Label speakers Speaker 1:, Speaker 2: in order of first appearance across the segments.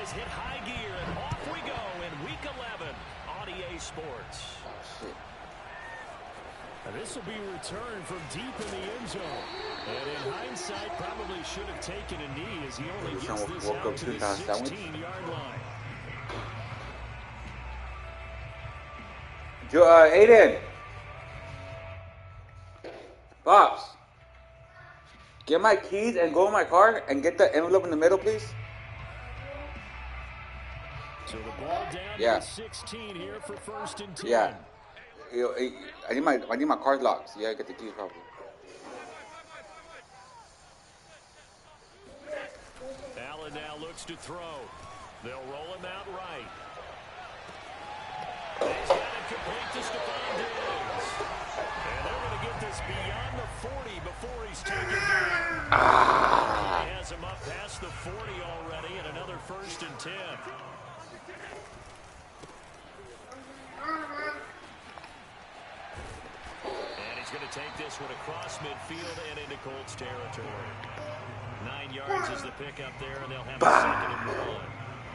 Speaker 1: has hit high gear, and off we go in Week 11 on EA Sports. And this will be returned from deep in the end zone. And in hindsight, probably should have taken a knee as he only gets this out to the 16-yard line.
Speaker 2: Aiden. Pops. Get my keys and go in my car and get the envelope in the middle, please.
Speaker 1: So the ball down to 16 here for 1st and 10.
Speaker 2: Yeah. I need my car locks. Yeah, get the keys probably.
Speaker 1: Allen now looks to throw. They'll roll him out right. He's got it complete to Stephon Diggs. And they're going to get this beyond the 40 before he's taken down. He has him up past the 40 already, and another 1st and 10. And he's going to take this one across midfield and into Colts territory. 9 yards is the pickup there, and they'll have a 2nd and 1.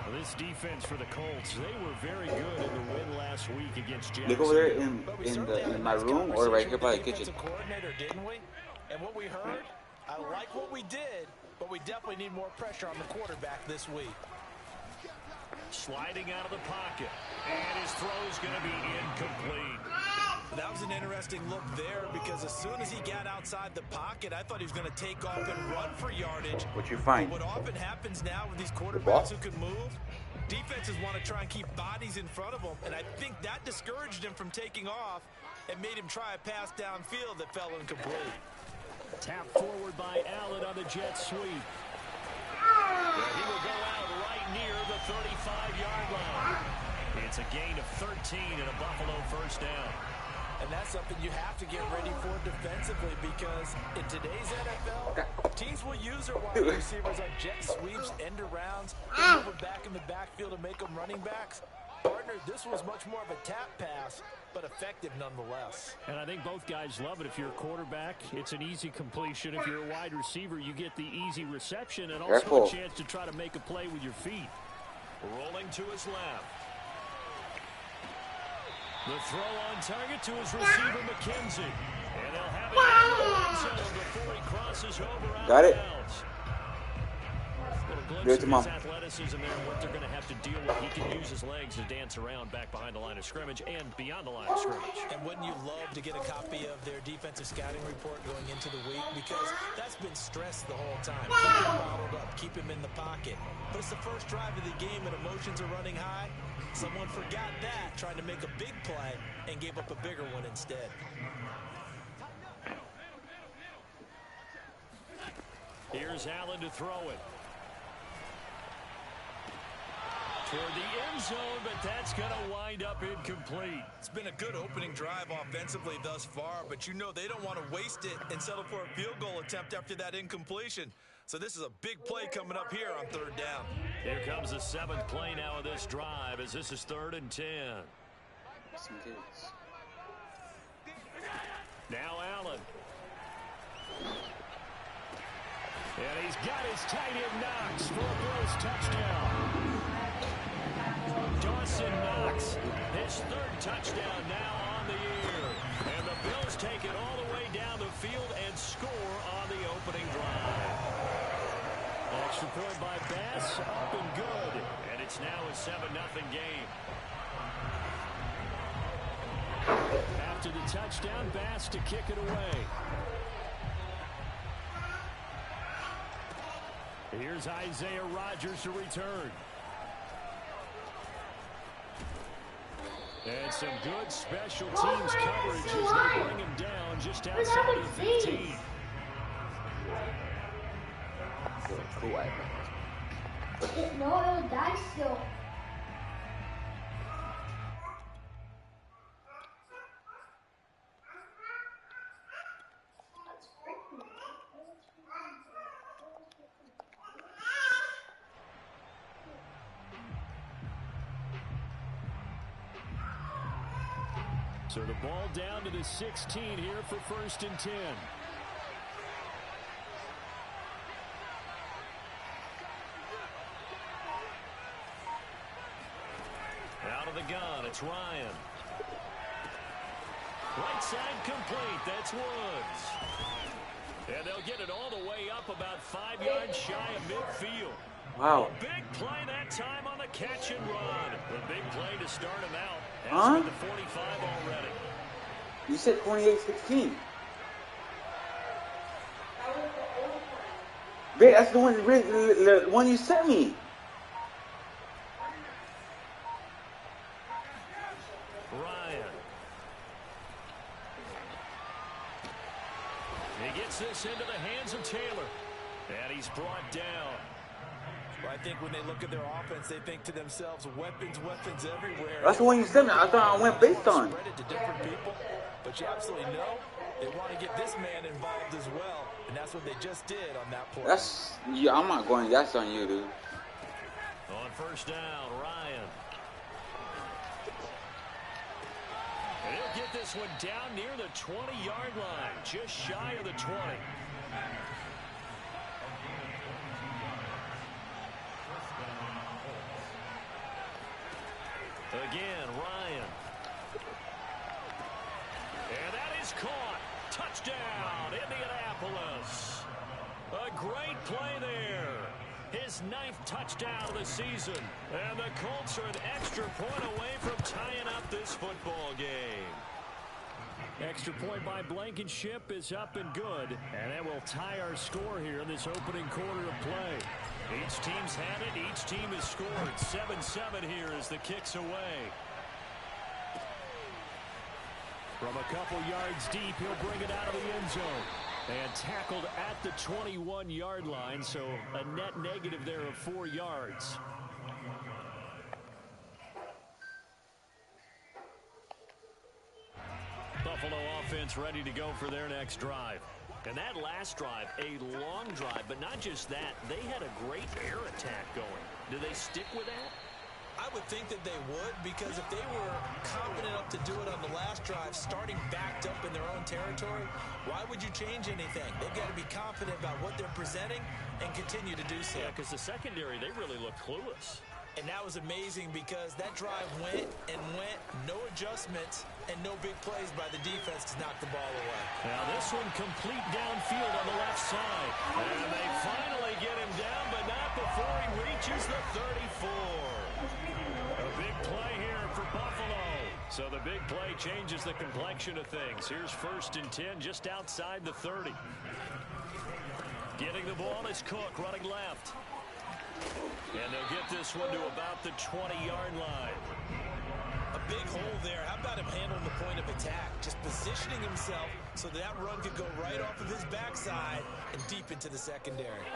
Speaker 1: Well, this defense for the Colts, they were very good in the win last week against Jackson.
Speaker 2: Look over there in my room or right here by the kitchen.
Speaker 3: Coordinator, didn't we? And what we heard, I like what we did, but we definitely need more pressure on the quarterback this week.
Speaker 1: Sliding out of the pocket, and his throw is going to be incomplete.
Speaker 3: That was an interesting look there because as soon as he got outside the pocket, I thought he was going to take off and run for yardage.
Speaker 2: What you find?
Speaker 3: But what often happens now with these quarterbacks who can move, defenses want to try and keep bodies in front of them, and I think that discouraged him from taking off and made him try a pass downfield that fell incomplete.
Speaker 1: Tapped forward by Allen on the jet sweep. And he will go out right near the 35-yard line. It's a gain of 13 and a Buffalo 1st down.
Speaker 3: And that's something you have to get ready for defensively because in today's NFL, teams will use their wide receivers on jet sweeps, end arounds, and move back in the backfield to make them running backs. Partner, this was much more of a tap pass, but effective nonetheless.
Speaker 1: And I think both guys love it. If you're a quarterback, it's an easy completion. If you're a wide receiver, you get the easy reception and also a chance to try to make a play with your feet. Rolling to his left. The throw on target to his receiver, McKenzie. And they'll have it in the end zone before he crosses over out
Speaker 2: Got
Speaker 1: of
Speaker 2: it.
Speaker 1: bounds. Little glimpse of his athleticism there and what they're going to have to deal with. He can use his legs to dance around back behind the line of scrimmage and beyond the line of scrimmage.
Speaker 3: And wouldn't you love to get a copy of their defensive scouting report going into the week? Because that's been stressed the whole time. Keep him bottled up, keep him in the pocket. But it's the first drive of the game and emotions are running high. Someone forgot that, trying to make a big play, and gave up a bigger one instead.
Speaker 1: Here's Allen to throw it. Toward the end zone, but that's going to wind up incomplete.
Speaker 3: It's been a good opening drive offensively thus far, but you know they don't want to waste it and settle for a field goal attempt after that incompletion. So this is a big play coming up here on 3rd down.
Speaker 1: Here comes the 7th play now of this drive as this is 3rd and 10. Now Allen. And he's got his tight end Knox for a Bills touchdown. Dawson Knox, his 3rd touchdown now on the year. And the Bills take it all the way down the field and score on the opening drive. Extra point by Bass, up and good. And it's now a 7-0 game. After the touchdown, Bass to kick it away. Here's Isaiah Rodgers to return. And some good special teams coverage as they bring him down just outside of 15.
Speaker 4: No, it'll die still.
Speaker 1: So the ball down to the 16 here for 1st and 10. it's Ryan. Right side complete. That's Woods. And they'll get it all the way up about 5 yards shy of midfield.
Speaker 2: Wow.
Speaker 1: A big play that time on the catch and run. The big play to start him out.
Speaker 2: Huh?
Speaker 1: The 45 already.
Speaker 2: You said 28-16. Babe, that's the one you sent me.
Speaker 1: Ryan. He gets this into the hands of Taylor. And he's brought down.
Speaker 3: Well, I think when they look at their offense, they think to themselves, weapons everywhere.
Speaker 2: That's the one you sent me. I thought I went based on.
Speaker 3: Spread it to different people, but you absolutely know they want to get this man involved as well, and that's what they just did on that play.
Speaker 2: Yeah, I'm not going. That's on you, dude.
Speaker 1: On first down, Ryan. And he'll get this one down near the 20-yard line, just shy of the 20. Again, Ryan. And that is caught. Touchdown, Indianapolis. A great play there. His 9th touchdown of the season. And the Colts are an extra point away from tying up this football game. Extra point by Blankenship is up and good. And that will tie our score here in this opening quarter of play. Each team's had it. Each team has scored. 7-7 here as the kick's away. From a couple yards deep, he'll bring it out of the end zone. And tackled at the 21-yard line, so a net negative there of 4 yards. Buffalo offense ready to go for their next drive. And that last drive, a long drive, but not just that. They had a great air attack going. Do they stick with that?
Speaker 3: I would think that they would, because if they were confident enough to do it on the last drive, starting backed up in their own territory, why would you change anything? They've got to be confident about what they're presenting and continue to do so.
Speaker 1: Yeah, because the secondary, they really look clueless.
Speaker 3: And that was amazing because that drive went and went, no adjustments, and no big plays by the defense to knock the ball away.
Speaker 1: Now this one complete downfield on the left side. And they finally get him down, but not before he reaches the 34. A big play here for Buffalo. So the big play changes the complexion of things. Here's 1st and 10 just outside the 30. Getting the ball is Cook running left. And they'll get this one to about the 20-yard line.
Speaker 3: A big hole there. How about him handling the point of attack? Just positioning himself so that run could go right off of his backside and deep into the secondary.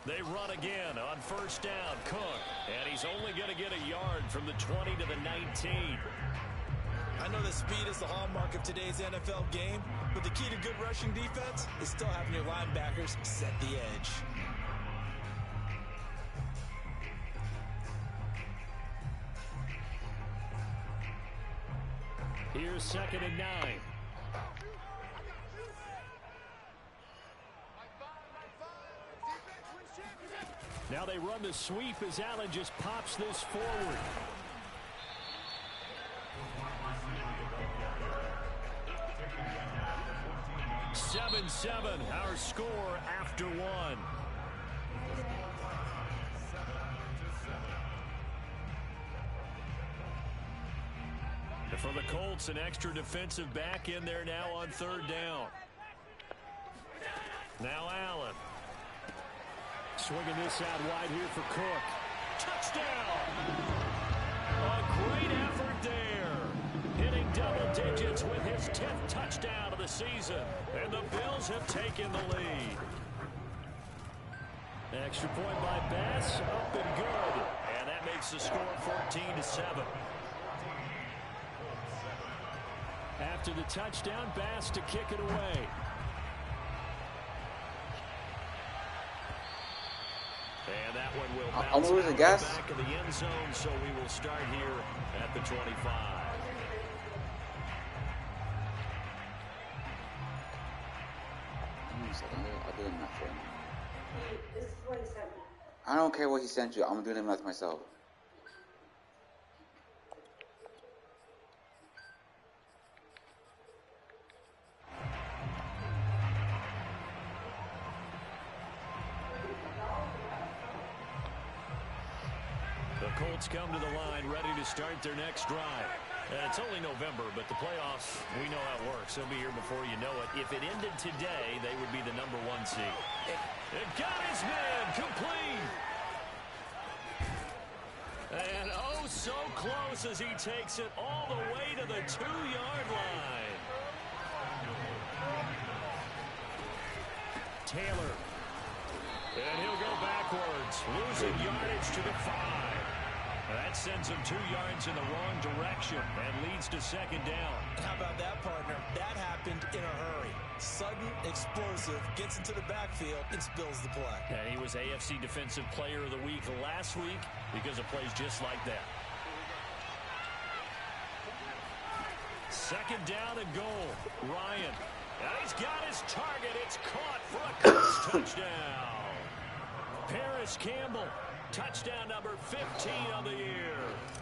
Speaker 1: They run again on first down. Cook. And he's only going to get a yard from the 20 to the 19.
Speaker 3: I know that speed is the hallmark of today's NFL game, but the key to good rushing defense is still having your linebackers set the edge.
Speaker 1: Here's 2nd and 9. Now they run the sweep as Allen just pops this forward. Seven, our score after 1. For the Colts, an extra defensive back in there now on 3rd down. Now Allen. Swinging this out wide here for Cook. Touchdown! A great effort there. Hitting double digits with his 10th touchdown of the season. And the Bills have taken the lead. Extra point by Bass. Up and good. And that makes the score 14-7. After the touchdown, Bass to kick it away. And that one will bounce out the back of the end zone, so we will start here at the 25.
Speaker 2: I don't care what he sent you. I'm doing it myself.
Speaker 1: The Colts come to the line ready to start their next drive. It's only November, but the playoffs, we know how it works. They'll be here before you know it. If it ended today, they would be the #1 seed. It got his man complete. And oh, so close as he takes it all the way to the 2-yard line. Taylor. And he'll go backwards, losing yardage to the 5. That sends him 2 yards in the wrong direction and leads to second down.
Speaker 3: How about that, partner? That happened in a hurry. Sudden, explosive, gets into the backfield and spills the play.
Speaker 1: And he was AFC Defensive Player of the Week last week because of plays just like that. Second down and goal. Ryan. And he's got his target. It's caught for a Colts touchdown. Paris Campbell. Touchdown number 15 on the year.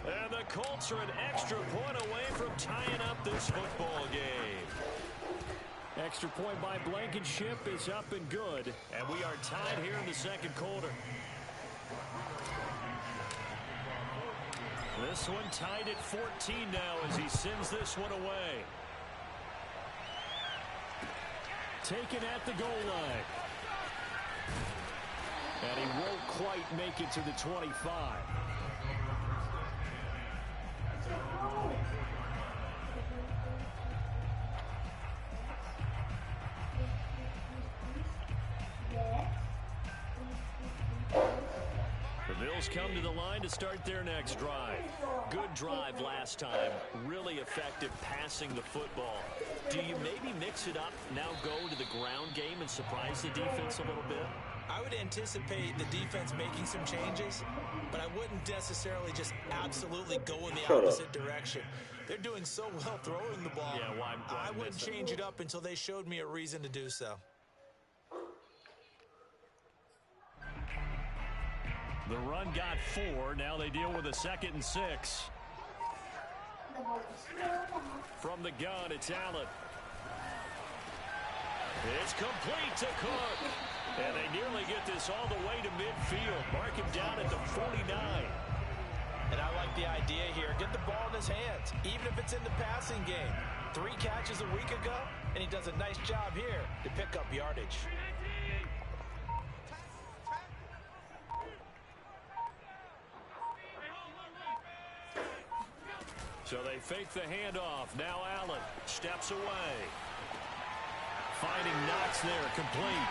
Speaker 1: And the Colts are an extra point away from tying up this football game. Extra point by Blankenship is up and good. And we are tied here in the second quarter. This one tied at 14 now as he sends this one away. Taken at the goal line. And he won't quite make it to the 25. The Bills come to the line to start their next drive. Good drive last time. Really effective passing the football. Do you maybe mix it up, now go to the ground game and surprise the defense a little bit?
Speaker 3: I would anticipate the defense making some changes, but I wouldn't necessarily just absolutely go in the opposite direction. They're doing so well throwing the ball.
Speaker 1: Yeah, why
Speaker 3: I wouldn't change it up until they showed me a reason to do so.
Speaker 1: The run got 4. Now they deal with a 2nd and 6. From the gun, it's Allen. It's complete to Cook. And they nearly get this all the way to midfield. Mark him down at the 49.
Speaker 3: And I like the idea here. Get the ball in his hands, even if it's in the passing game. 3 catches a week ago, and he does a nice job here to pick up yardage.
Speaker 1: So they fake the handoff. Now Allen steps away. Finding Knox there, complete.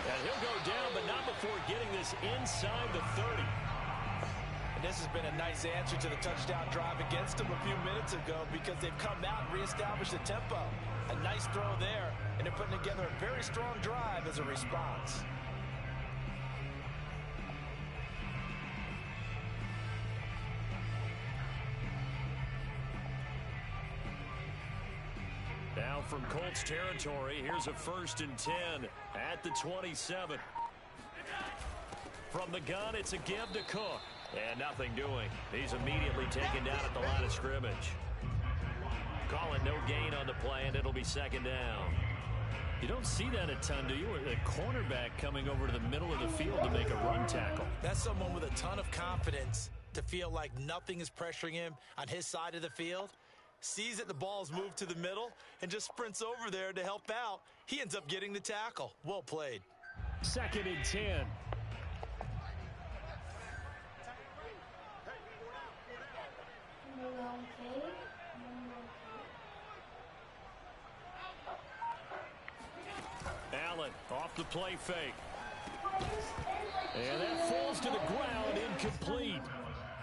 Speaker 1: And he'll go down, but not before getting this inside the 30.
Speaker 3: And this has been a nice answer to the touchdown drive against them a few minutes ago because they've come out and reestablished the tempo. A nice throw there, and they're putting together a very strong drive as a response.
Speaker 1: Now from Colts territory, here's a 1st and 10 at the 27. From the gun, it's a give to Cook. And nothing doing. He's immediately taken down at the line of scrimmage. Call it no gain on the play, and it'll be 2nd down. You don't see that a ton, do you? A cornerback coming over to the middle of the field to make a run tackle.
Speaker 3: That's someone with a ton of confidence to feel like nothing is pressuring him on his side of the field. Sees that the ball's moved to the middle and just sprints over there to help out. He ends up getting the tackle. Well played.
Speaker 1: 2nd and 10. Allen off the play fake. And that falls to the ground, incomplete.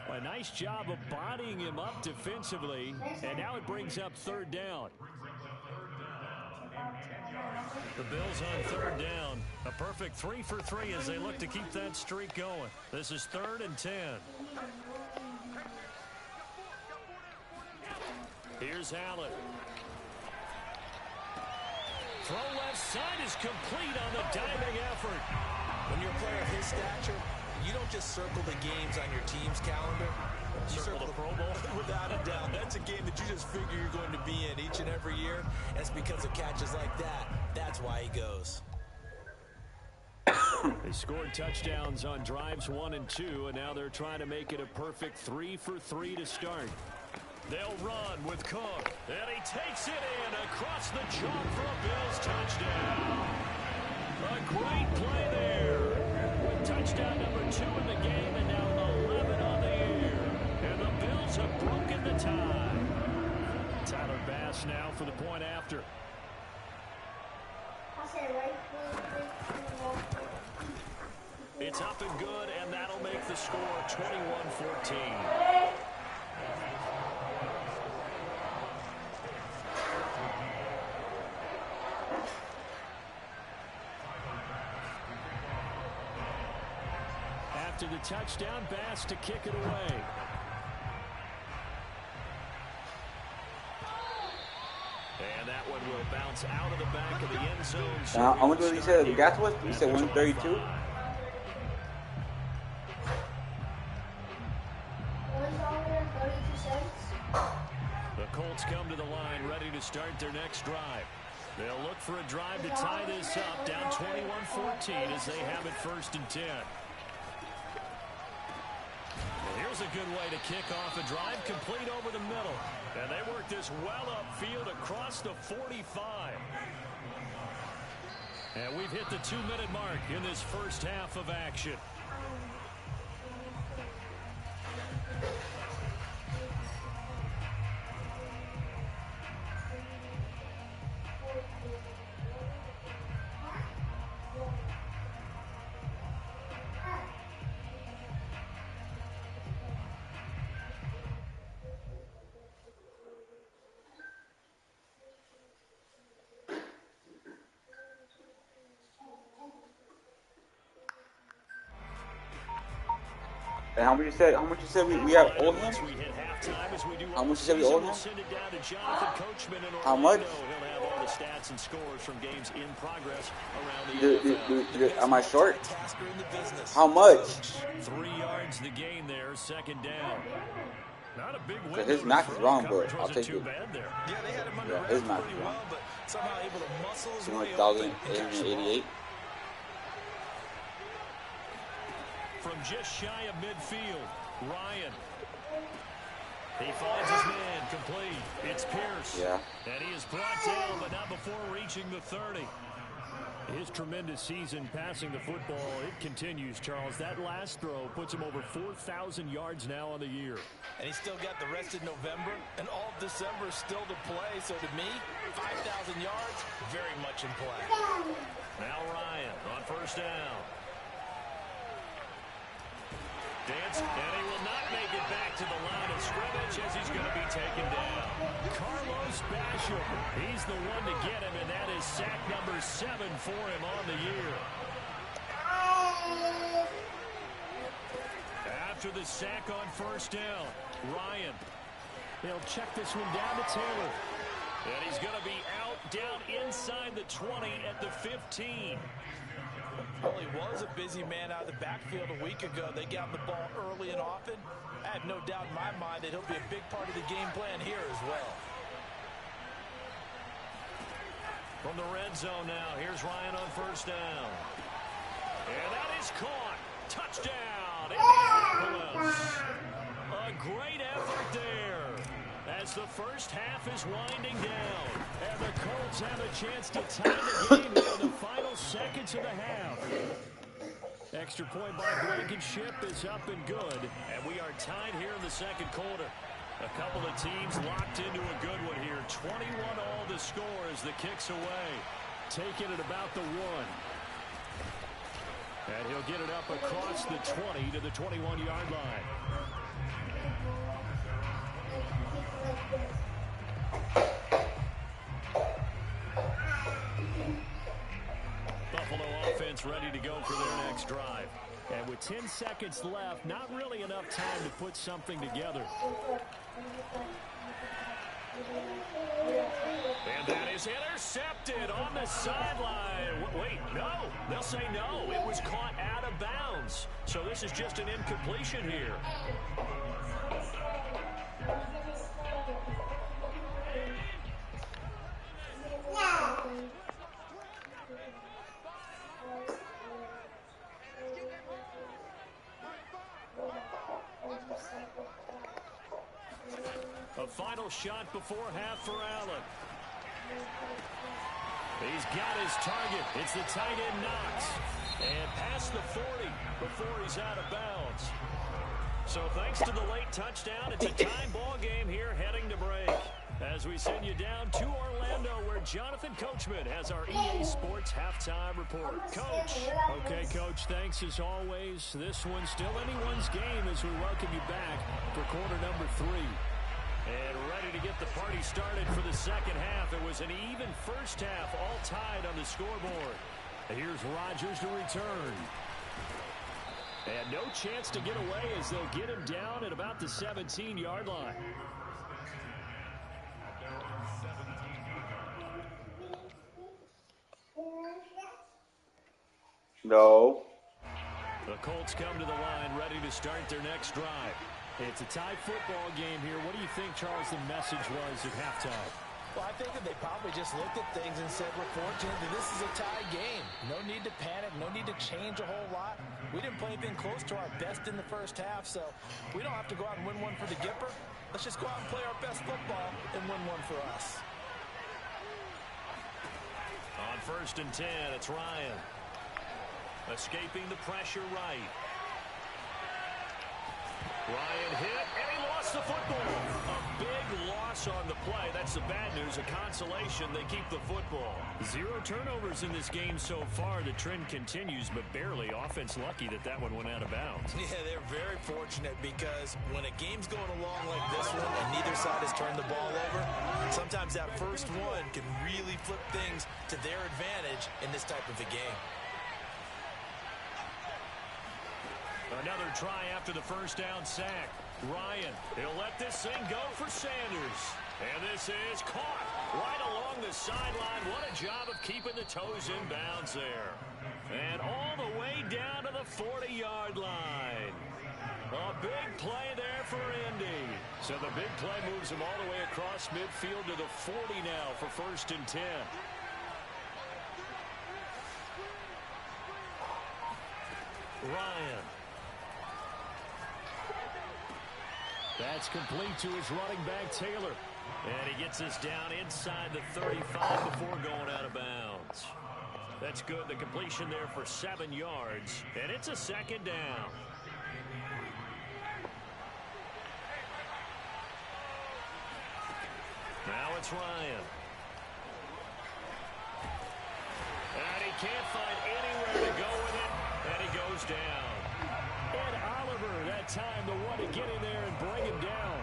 Speaker 1: A nice job of bodying him up defensively, and now it brings up 3rd down. The Bills on 3rd down. A perfect 3 for 3 as they look to keep that streak going. This is 3rd and 10. Here's Allen. Throw left side is complete on the diving effort.
Speaker 3: When you're a player of his stature, you don't just circle the games on your team's calendar. You circle the Pro Bowl. Without a doubt. That's a game that you just figure you're going to be in each and every year. And it's because of catches like that. That's why he goes.
Speaker 1: They scored touchdowns on drives 1 and 2, and now they're trying to make it a perfect 3 for 3 to start. They'll run with Cook, and he takes it in across the chalk for a Bills touchdown. A great play there. With touchdown number 2 in the game, and now 11 on the year. And the Bills have broken the tie. Tyler Bass now for the point after. It's up and good, and that'll make the score 21-14. After the touchdown, Bass to kick it away. And that one will bounce out of the back of the end zone.
Speaker 2: Now, I wonder what he said. The gas was? He said 132.
Speaker 1: The Colts come to the line, ready to start their next drive. They'll look for a drive to tie this up, down 21-14 as they have it 1st and 10. Here's a good way to kick off a drive, complete over the middle. And they work this well upfield across the 45. And we've hit the 2-minute mark in this first half of action.
Speaker 2: And how much you said we have owed him? How much you said we owed him? How much? Am I short? How much?
Speaker 1: 3 yards the gain there, 2nd down. Not a big win.
Speaker 2: Because his math is wrong, but I'll take it.
Speaker 3: Yeah, they had him under
Speaker 2: Yeah, his math
Speaker 3: pretty
Speaker 2: is wrong.
Speaker 3: well, but somehow able to muscle his way open and catch the ball.
Speaker 2: 1,888.
Speaker 1: From just shy of midfield, Ryan. He finds his man complete. It's Pierce.
Speaker 2: Yeah.
Speaker 1: And he is brought down, but not before reaching the 30. His tremendous season passing the football, it continues, Charles. That last throw puts him over 4,000 yards now on the year.
Speaker 3: And he's still got the rest of November and all of December still to play. So to me, 5,000 yards, very much in play.
Speaker 1: Now Ryan on 1st down. Dance, and he will not make it back to the line of scrimmage as he's going to be taken down. Carlos Basham, he's the one to get him, and that is sack number 7 for him on the year. After the sack on 1st down, Ryan. They'll check this one down to Taylor. And he's going to be out, down inside the 20 at the 15.
Speaker 3: Well, he was a busy man out of the backfield a week ago. They got the ball early and often. I have no doubt in my mind that he'll be a big part of the game plan here as well.
Speaker 1: From the red zone now, here's Ryan on 1st down. And that is caught. Touchdown, Indianapolis. A great effort there as the first half is winding down. And the Colts have a chance to tie the game here in the final seconds of the half. Extra point by Blankenship is up and good. And we are tied here in the 2nd quarter. A couple of teams locked into a good one here. 21-all to score as the kick's away. Taking it about the 1. And he'll get it up across the 20 to the 21-yard line. Buffalo offense ready to go for their next drive. And with 10 seconds left, not really enough time to put something together. And that is intercepted on the sideline. Wait, no. They'll say no. It was caught out of bounds. So this is just an incompletion here. shot before half for Allen. He's got his target. It's the tight end Knox. And past the 40 before he's out of bounds. So thanks to the late touchdown, it's a tie ball game here heading to break. As we send you down to Orlando, where Jonathan Coachman has our EA Sports halftime report. Coach. Okay, Coach, thanks as always. This one's still anyone's game as we welcome you back for quarter number 3. And ready to get the party started for the second half. It was an even first half, all tied on the scoreboard. Here's Rodgers to return. And no chance to get away as they'll get him down at about the 17-yard line.
Speaker 2: No.
Speaker 1: The Colts come to the line ready to start their next drive. It's a tie football game here. What do you think, Charles, the message was at halftime?
Speaker 3: Well, I think that they probably just looked at things and said, we're fortunate that this is a tie game. No need to panic, no need to change a whole lot. We didn't play anything close to our best in the first half, so we don't have to go out and win one for the Gipper. Let's just go out and play our best football and win one for us.
Speaker 1: On 1st and 10, it's Ryan. Escaping the pressure right. Ryan hit, and he lost the football. A big loss on the play. That's the bad news. A consolation, they keep the football. 0 turnovers in this game so far. The trend continues, but barely. Offense lucky that one went out of bounds.
Speaker 3: Yeah, they're very fortunate because when a game's going along like this one and neither side has turned the ball over, sometimes that first one can really flip things to their advantage in this type of a game.
Speaker 1: Another try after the first down sack. Ryan, he'll let this thing go for Sanders. And this is caught right along the sideline. What a job of keeping the toes in bounds there. And all the way down to the 40-yard line. A big play there for Indy. So the big play moves him all the way across midfield to the 40 now for 1st and 10. Ryan. That's complete to his running back, Taylor. And he gets us down inside the 35 before going out of bounds. That's good. The completion there for 7 yards. And it's a 2nd down. Now it's Ryan. And he can't find anywhere to go with it. And he goes down. Ed Oliver, that time, the one to get in there and bring him down.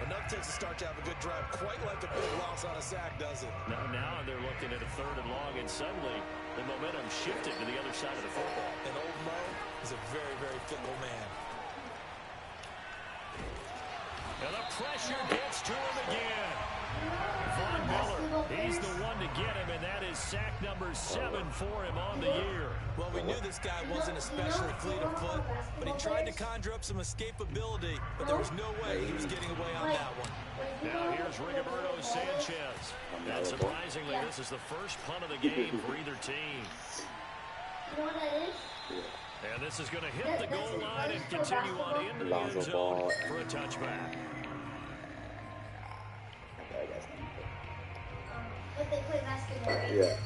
Speaker 3: Enough takes a start to have a good drive, quite like a big loss on a sack, does it?
Speaker 1: Now they're looking at a 3rd and long, and suddenly the momentum shifted to the other side of the football.
Speaker 3: And old Mo is a very, very fickle man.
Speaker 1: And the pressure gets to him again. Von Miller, he's the one to get him, and that is sack number 7 for him on the year.
Speaker 3: Well, we knew this guy wasn't especially fleet of foot, but he tried to conjure up some escapability, but there was no way he was getting away on that one.
Speaker 1: Now here's Rigoberto Sanchez. And surprisingly, this is the first punt of the game for either team.
Speaker 4: You know what that is?
Speaker 1: And this is going to hit the goal line and continue on into the end zone for a touchback.
Speaker 4: If they play basketball, right?
Speaker 2: Yeah,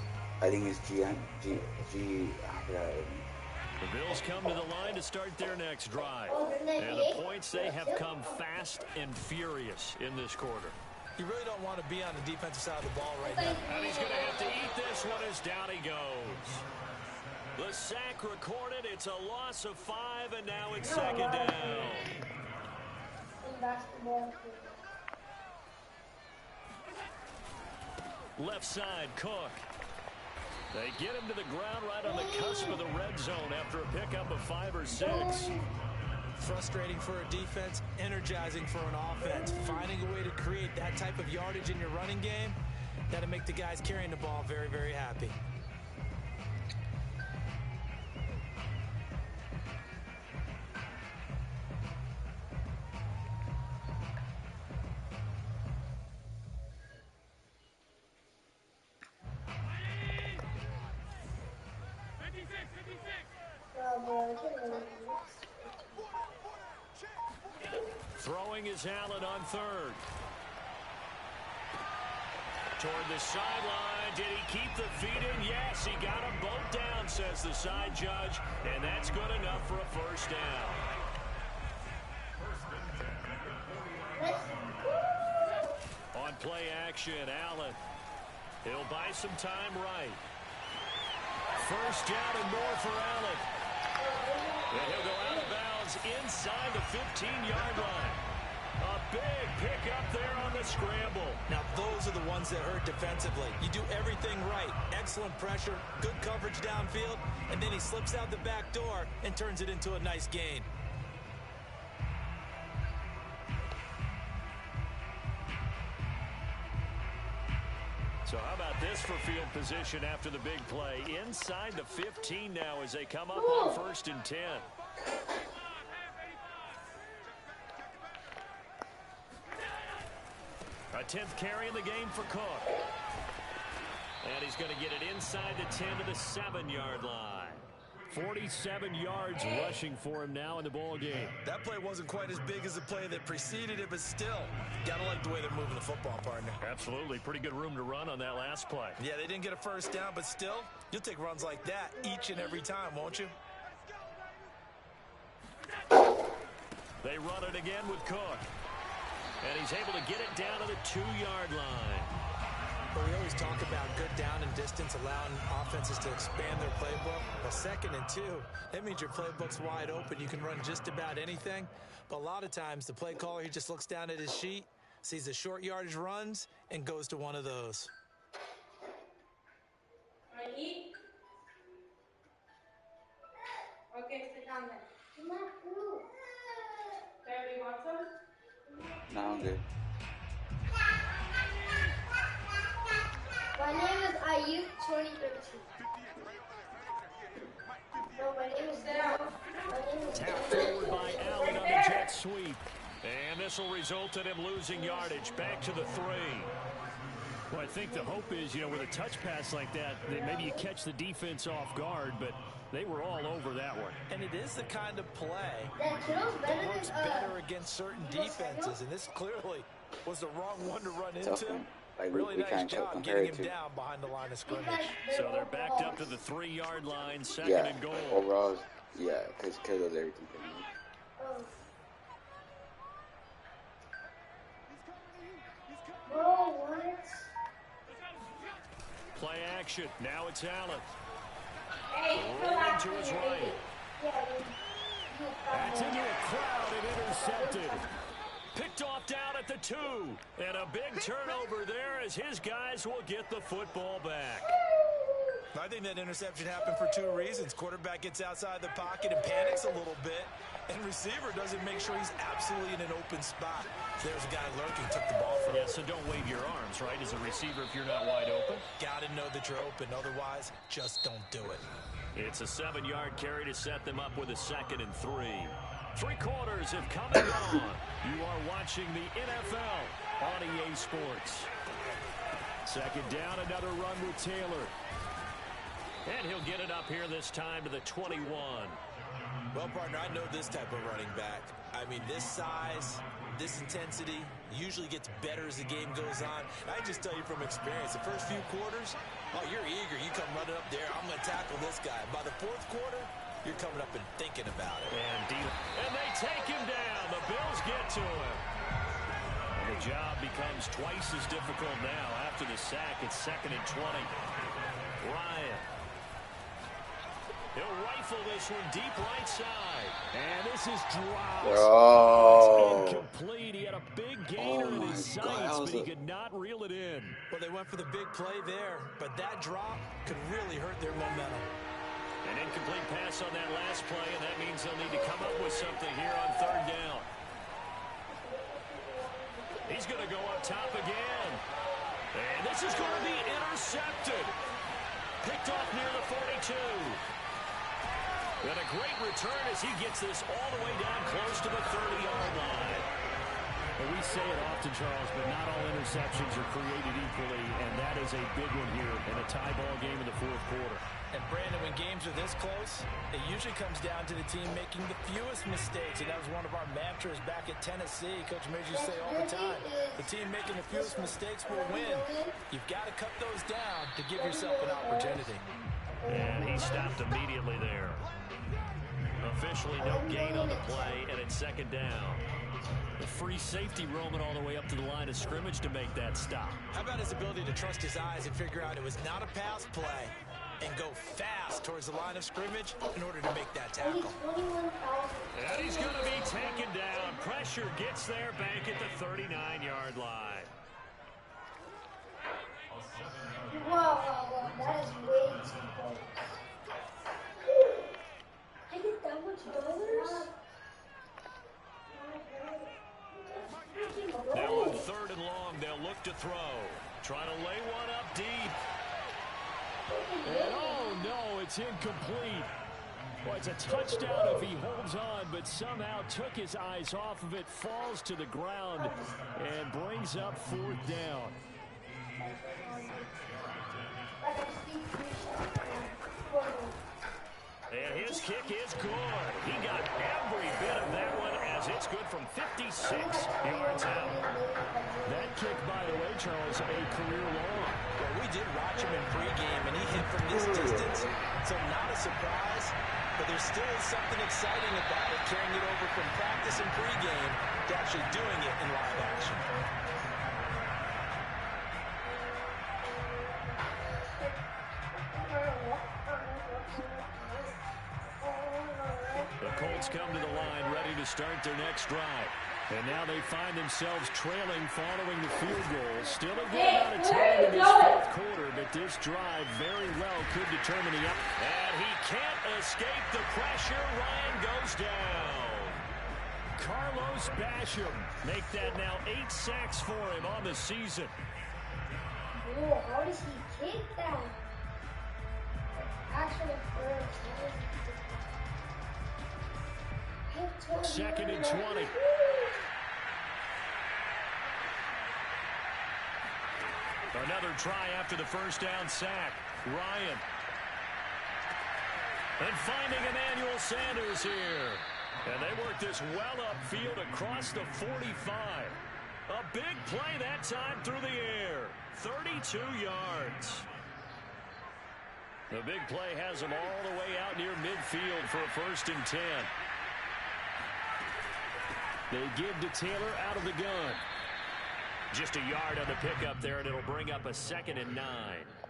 Speaker 2: I think it's G.
Speaker 1: The Bills come to the line to start their next drive. And the points, they have come fast and furious in this quarter.
Speaker 3: You really don't want to be on the defensive side of the ball right now.
Speaker 1: And he's going to have to eat this one as down he goes. The sack recorded. It's a loss of 5, and now it's 2nd down.
Speaker 4: Basketball.
Speaker 1: Left side, Cook. They get him to the ground right on the cusp of the red zone after a pickup of 5 or 6.
Speaker 3: Frustrating for a defense, energizing for an offense. Finding a way to create that type of yardage in your running game, that'll make the guys carrying the ball very, very happy.
Speaker 1: Throwing is Allen on 3rd. Toward the sideline. Did he keep the feet in? Yes, he got them both down, says the side judge. And that's good enough for a first down. On play action, Allen. He'll buy some time right. First down and more for Allen. And he'll go out of bounds inside the 15-yard line. A big pickup there on the scramble.
Speaker 3: Now, those are the ones that hurt defensively. You do everything right. Excellent pressure, good coverage downfield, and then he slips out the back door and turns it into a nice gain.
Speaker 1: So how about this for field position after the big play? Inside the 15 now as they come up on 1st and 10. A 10th carry in the game for Cook. And he's going to get it inside the 10 to the 7-yard line. 47 yards rushing for him now in the ball game.
Speaker 3: That play wasn't quite as big as the play that preceded it, but still, gotta like the way they're moving the football, partner.
Speaker 1: Absolutely. Pretty good room to run on that last play.
Speaker 3: Yeah, they didn't get a first down, but still, you'll take runs like that each and every time, won't you?
Speaker 1: They run it again with Cook. And he's able to get it down to the 2-yard line.
Speaker 3: But we always talk about good down and distance, allowing offenses to expand their playbook. Well, 2nd and 2, that means your playbook's wide open. You can run just about anything. But a lot of times, the play caller, he just looks down at his sheet, sees the short yardage runs, and goes to one of those.
Speaker 4: Ready? Okay, sit down there. Baby, you want some?
Speaker 2: No, I'm good.
Speaker 4: My name is Ayuk 2013. No, my name is Sarah.
Speaker 1: Tapped forward by Allen on the jet sweep. And this will result in him losing yardage. Back to the 3. Well, I think the hope is, with a touch pass like that maybe you catch the defense off guard, but they were all over that one.
Speaker 3: And it is the kind of play
Speaker 4: That
Speaker 3: that works better against certain defenses, and this clearly was the wrong one to run into.
Speaker 2: Like
Speaker 3: really
Speaker 2: we
Speaker 3: nice
Speaker 2: can't
Speaker 3: job
Speaker 2: compare
Speaker 3: getting
Speaker 2: it
Speaker 3: him
Speaker 2: to.
Speaker 3: down behind the line of scrimmage.
Speaker 1: So they're backed up to the 3-yard line, 2nd
Speaker 2: Yeah,
Speaker 1: and goal.
Speaker 2: overall, yeah, because does everything pretty much.
Speaker 4: Bro, what?
Speaker 1: Play action. Now it's Allen.
Speaker 4: Hey,
Speaker 1: Rolling to his right. That's into a crowd and intercepted. Picked off down at the 2. And a big turnover there as his guys will get the football back.
Speaker 3: I think that interception happened for 2 reasons. Quarterback gets outside the pocket and panics a little bit, and receiver doesn't make sure he's absolutely in an open spot. There's a guy lurking, took the ball from him.
Speaker 1: Yeah, so don't wave your arms, right, as a receiver if you're not wide open.
Speaker 3: Got to know that you're open. Otherwise, just don't do it.
Speaker 1: It's a 7-yard carry to set them up with a 2nd and 3. 3 quarters have come and gone. You are watching the NFL on EA Sports. 2nd down, another run with Taylor. And he'll get it up here this time to the 21.
Speaker 3: Well, partner, I know this type of running back. I mean, this size, this intensity usually gets better as the game goes on. I just tell you from experience, the first few quarters, oh, you're eager. You come running up there, I'm going to tackle this guy. By the 4th quarter, you're coming up and thinking about it.
Speaker 1: And they take him down. The Bills get to him. And the job becomes twice as difficult now after the sack. It's 2nd and 20. Ryan. He'll rifle this one deep right side. And this is dropped.
Speaker 2: Oh.
Speaker 1: It's incomplete. He had a big gainer in his sights, but he could not reel it in.
Speaker 3: Well, they went for the big play there, but that drop could really hurt their momentum.
Speaker 1: An incomplete pass on that last play, and that means they'll need to come up with something here on 3rd down. He's going to go up top again. And this is going to be intercepted. Picked off near the 42. And a great return as he gets this all the way down close to the 30-yard line.
Speaker 5: Well, we say it often, Charles, but not all interceptions are created equally, and that is a big one here in a tie ball game in the 4th quarter.
Speaker 3: And Brandon, when games are this close, it usually comes down to the team making the fewest mistakes. And that was one of our mantras back at Tennessee. Coach Major used to say all the time, the team making the fewest mistakes will win. You've got to cut those down to give yourself an opportunity.
Speaker 1: And he stopped immediately there. Officially no gain on the play, and it's second down.
Speaker 5: The free safety roaming all the way up to the line of scrimmage to make that stop.
Speaker 3: How about his ability to trust his eyes and figure out it was not a pass play and go fast towards the line of scrimmage in order to make that tackle.
Speaker 1: And he's going to be taken down. Pressure gets there back at the 39-yard line.
Speaker 4: Wow, that is way too close. I get that much dollars?
Speaker 1: Now on third and long, they'll look to throw. Trying to lay one up deep.
Speaker 5: And oh no, it's incomplete. Well, it's a touchdown if he holds on, but somehow took his eyes off of it, falls to the ground, and brings up fourth down.
Speaker 1: And his kick is good. He got every bit of that one as it's good from 56 yards out.
Speaker 5: That kick, by the way, Charles, a career long.
Speaker 3: Well, we did watch him in pregame, and he hit from this distance, so not a surprise. But there still is something exciting about it, carrying it over from practice and pregame to actually doing it in live action.
Speaker 5: The Colts come to the line ready to start their next drive. And now they find themselves trailing following the field goal. Still a good amount of time in this fourth quarter, but this drive very well could determine the outcome.
Speaker 1: And he can't escape the pressure. Ryan goes down.
Speaker 5: Carlos Basham make that now 8 sacks for him on the season.
Speaker 4: Whoa, how does he kick that? Actually, first.
Speaker 5: Second and 20.
Speaker 1: Another try after the first down sack. Ryan. And finding Emmanuel Sanders here. And they work this well upfield across the 45. A big play that time through the air. 32 yards. The big play has them all the way out near midfield for a first and 10.
Speaker 5: They give to Taylor out of the gun.
Speaker 1: Just a yard on the pickup there, and it'll bring up a second and 9.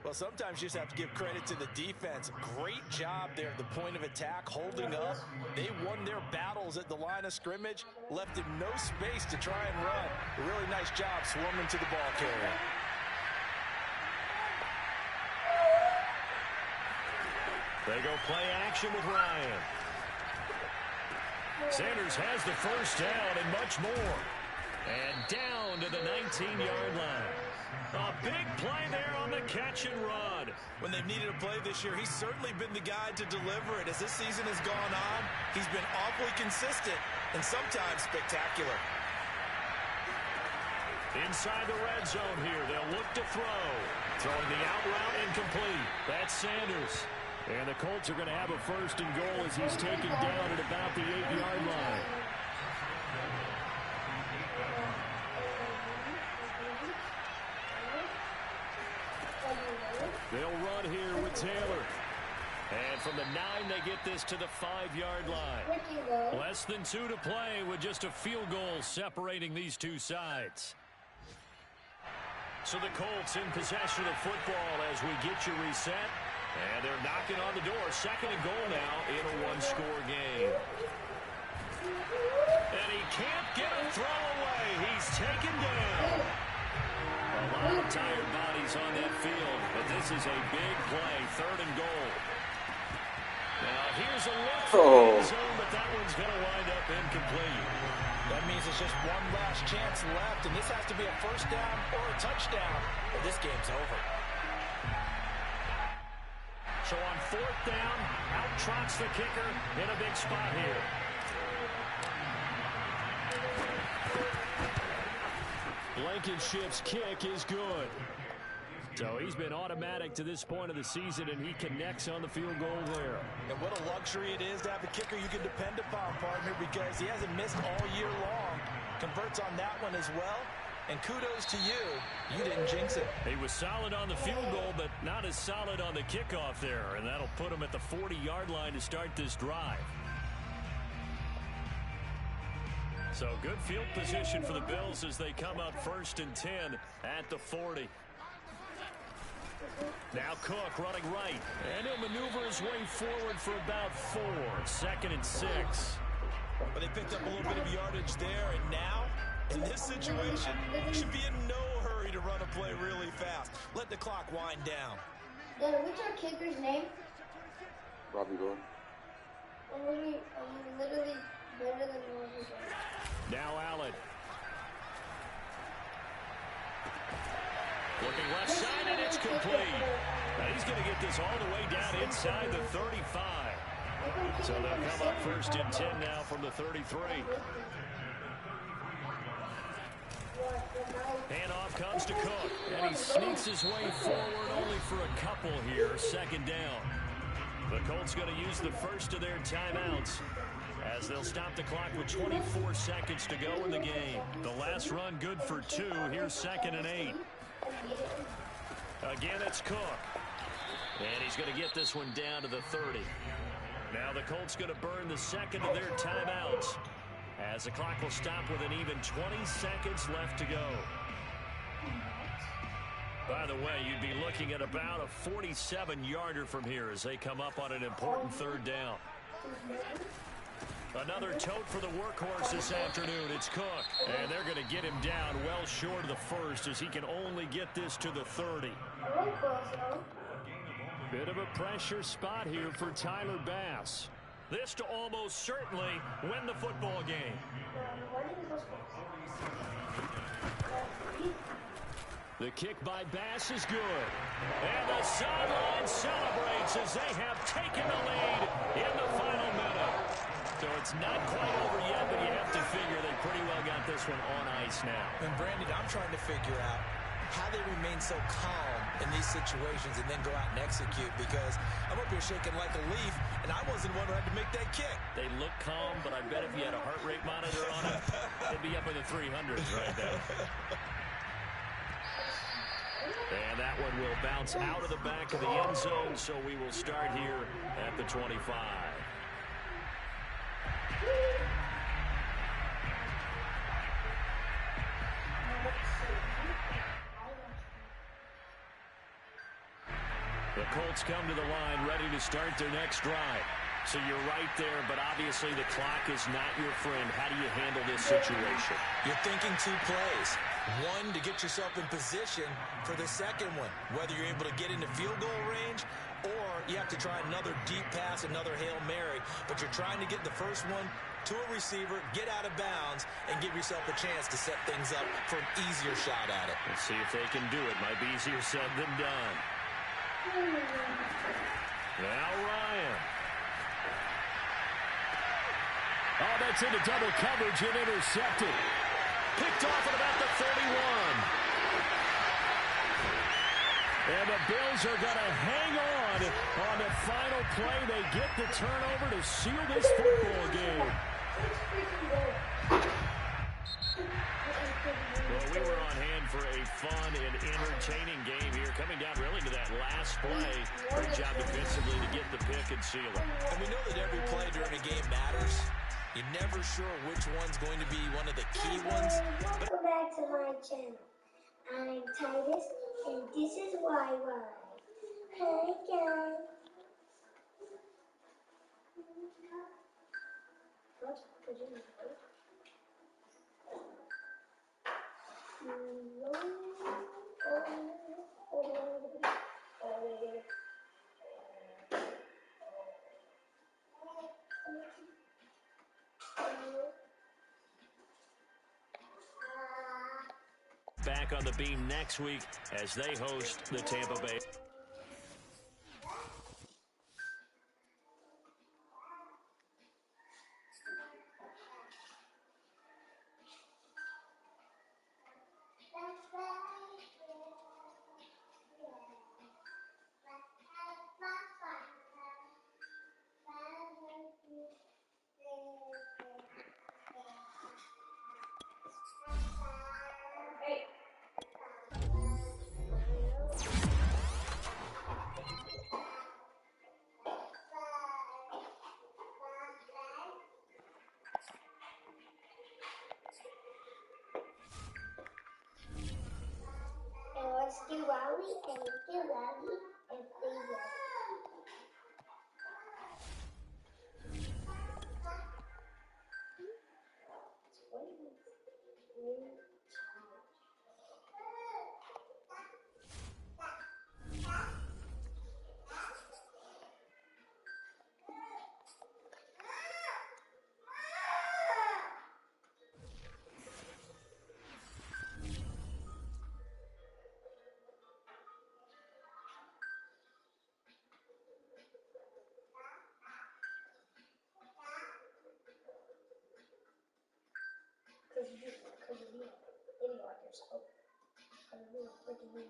Speaker 3: Well, sometimes you just have to give credit to the defense. Great job there at the point of attack, holding up. They won their battles at the line of scrimmage, left him no space to try and run. A really nice job swarming to the ball carrier.
Speaker 1: They go play action with Ryan. Sanders has the first down and much more. And down to the 19-yard line. A big play there on the catch and run.
Speaker 3: When they've needed a play this year, he's certainly been the guy to deliver it. As this season has gone on, he's been awfully consistent and sometimes spectacular.
Speaker 1: Inside the red zone here, they'll look to throw. Throwing the out route incomplete. That's Sanders.
Speaker 5: And the Colts are going to have a first and goal as he's taken down at about the 8-yard line. They'll run here with Taylor. And from the 9, they get this to the 5-yard line.
Speaker 1: Less than 2 to play with just a field goal separating these two sides. So the Colts in possession of football as we get you reset. And they're knocking on the door. Second and goal now in a one-score game. And he can't get a throw away. He's taken down. A lot of tired bodies on that field, but this is a big play. Third and goal. Now here's a look for the end zone, but that one's going to wind up incomplete.
Speaker 3: That means it's just one last chance left, and this has to be a first down or a touchdown, or this game's over.
Speaker 1: So on fourth down, out trots the kicker in a big spot here.
Speaker 5: Blankenship's kick is good. So he's been automatic to this point of the season, and he connects on the field goal there.
Speaker 3: And what a luxury it is to have a kicker you can depend upon, partner, because he hasn't missed all year long. Converts on that one as well. And kudos to you. You didn't jinx it.
Speaker 5: He was solid on the field goal, but not as solid on the kickoff there. And that'll put him at the 40-yard line to start this drive. So good field position for the Bills as they come up 1st and 10 at the 40. Now Cook running right. And he'll maneuver his way forward for about 4. 2nd and 6.
Speaker 3: But they picked up a little bit of yardage there, and now, in this situation, should be in no hurry to run a play really fast. Let the clock wind down.
Speaker 4: Dad, what's our kicker's name?
Speaker 2: Robbie Gould.
Speaker 4: I'm literally better than Robbie Gould.
Speaker 5: Now Allen. Looking left side, and it's complete. Now he's going to get this all the way down inside the 35. So they'll come up 1st and 10 now from the 33. Handoff comes to Cook, and he sneaks his way forward only for a couple here. 2nd down. The Colts going to use the first of their timeouts as they'll stop the clock with 24 seconds to go in the game. The last run good for 2. Here's 2nd and 8. Again, it's Cook. And he's going to get this one down to the 30. Now the Colts going to burn the second of their timeouts as the clock will stop with an even 20 seconds left to go. By the way, you'd be looking at about a 47-yarder from here as they come up on an important 3rd down. Another tote for the workhorse this afternoon. It's Cook. And they're going to get him down well short of the 1st as he can only get this to the 30. Bit of a pressure spot here for Tyler Bass. This to almost certainly win the football game. The kick by Bass is good. And the sideline celebrates as they have taken the lead in the final minute. So it's not quite over yet, but you have to figure they pretty well got this one on ice now.
Speaker 3: And Brandon, I'm trying to figure out how they remain so calm in these situations and then go out and execute, because I'm up here shaking like a leaf, and I wasn't the one who had to make that kick.
Speaker 5: They look calm, but I bet if you had a heart rate monitor on it, they'd be up in the 300s right now. And that one will bounce out of the back of the end zone, so we will start here at the 25. The Colts come to the line ready to start their next drive. So you're right there, but obviously the clock is not your friend. How do you handle this situation?
Speaker 3: You're thinking 2 plays. One, to get yourself in position for the second one, whether you're able to get into field goal range or you have to try another deep pass, another Hail Mary. But you're trying to get the first one to a receiver, get out of bounds, and give yourself a chance to set things up for an easier shot at it.
Speaker 5: Let's see if they can do it. Might be easier said than done. Now Ryan. Oh, that's into double coverage and intercepted. Picked off at about the 31. And the Bills are going to hang on the final play. They get the turnover to seal this football game. Well, we were on hand for a fun and entertaining game here. Coming down really to that last play. Great job defensively to get the pick and seal it.
Speaker 3: And we know that every play during a game matters. You're never sure which one's going to be one of the key ones.
Speaker 4: Welcome back to my channel. I'm Titus, and this is YY. Hi, guys.
Speaker 5: Back on the beam next week as they host the Tampa Bay.
Speaker 4: Stu Rowley and Stu Rowley and Freezer. Because of you. Idiot like yourself. Because of you. Freaking idiot.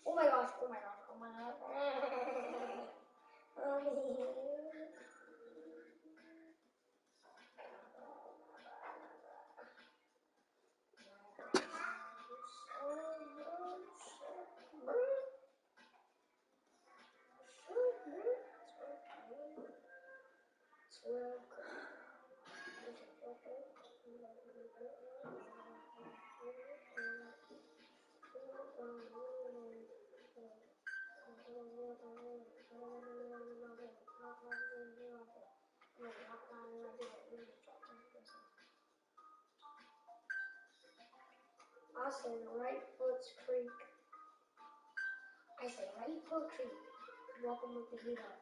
Speaker 4: Oh my gosh, oh my gosh, oh my gosh. I said right foot's creek. I said right foot creek. Welcome with the heat up.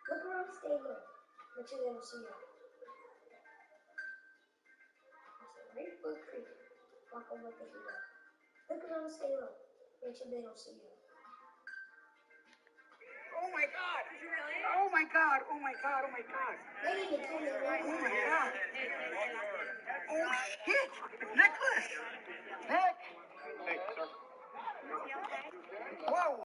Speaker 4: Look around, stay low. But you never see it. I said right foot creek. Welcome with the heat up. Look around, stay low. But you don't see it.
Speaker 6: Oh my God! Oh my God! Oh my God! Oh my God!
Speaker 4: They didn't even tell me right.
Speaker 6: Oh my God! Oh shit! Nicholas! Nick! Whoa!